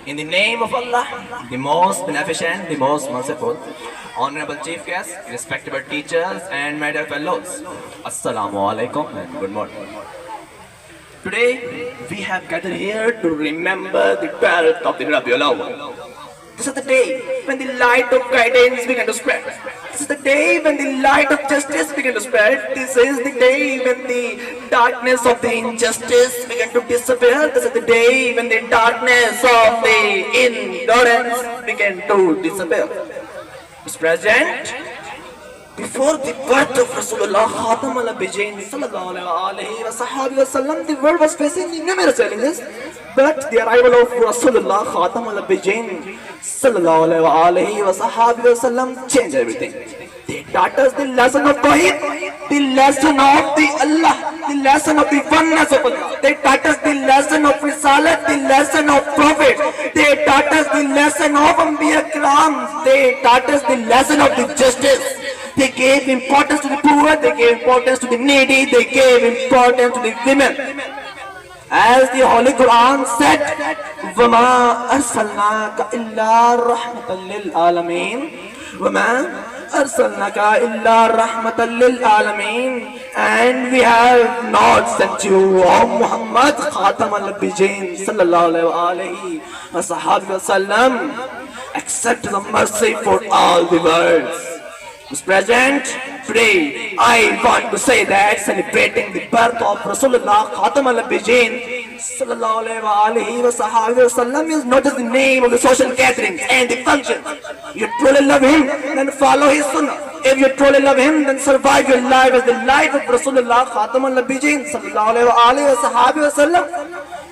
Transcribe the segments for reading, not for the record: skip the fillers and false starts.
In the name of Allah, the most beneficent, the most merciful, honorable chief guests, respectable teachers and my dear fellows, Assalamu alaikum and good morning. Today, we have gathered here to remember the 12th of the Rabiul Awwal. This is the day when the light of guidance began to spread. This is the day when the light of justice began to spread. This is the day when the darkness of the injustice began to disappear. This is the day when the darkness of the ignorance began to disappear. Mr. President, before the birth of Rasulullah Khatam al-Anbiyain sallallahu alayhi wa sallam, the world was facing numerous challenges. But the arrival of Rasulullah Khatam al-Anbiyain sallallahu alayhi wa sallam changed everything. They taught us the lesson of Tawheed, the lesson of the Allah, the lesson of the oneness of Allah. They taught us the lesson of Risalat, the lesson of Prophet. They taught us the lesson of Anbiya Kiram. They taught us the lesson of the justice. They gave importance to the poor, they gave importance to the needy, they gave importance to the women. As the Holy Quran said, وَمَا أَرْسَلْنَاكَ إِلَّا رَحْمَةً لِلْعَالَمِينَ وَمَا أَرْسَلْنَاكَ إِلَّا رَحْمَةً لِلْعَالَمِينَ. And we have not sent you, O Muhammad Khatam al-Anbiyain sallallahu alayhi wa sallam, except the mercy for all the worlds. Mr. President, today I want to say that celebrating the birth of Rasulullah Khatam al-Anbiyain sallallahu alayhi wa sallam is not just the name of the social gatherings and the functions. If you truly love him, then follow his sunnah. If you truly love him, then survive your life as the life of Rasulullah Khatam al-Anbiyain sallallahu alayhi wa sallam.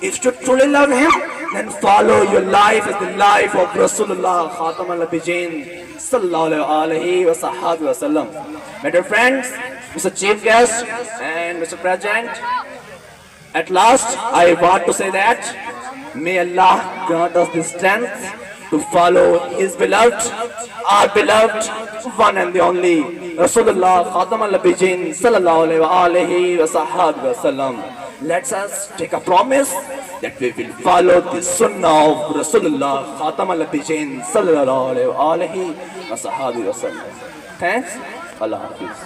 If you truly love him, then follow your life as the life of Rasulullah Khatam al-Anbiyain sallallahu alayhi wa sallam. My dear friends, Mr. Chief Guest and Mr. President, at last I want to say that may Allah grant us the strength to follow his beloved, our beloved, one and the only Rasulullah Khatam al-Anbiyain sallallahu alayhi wa sallam. Let us take a promise that we will follow the sunnah of Rasulullah Khatam al-Anbiyain sallallahu alayhi wa sallam. Thanks. Allah Hafiz.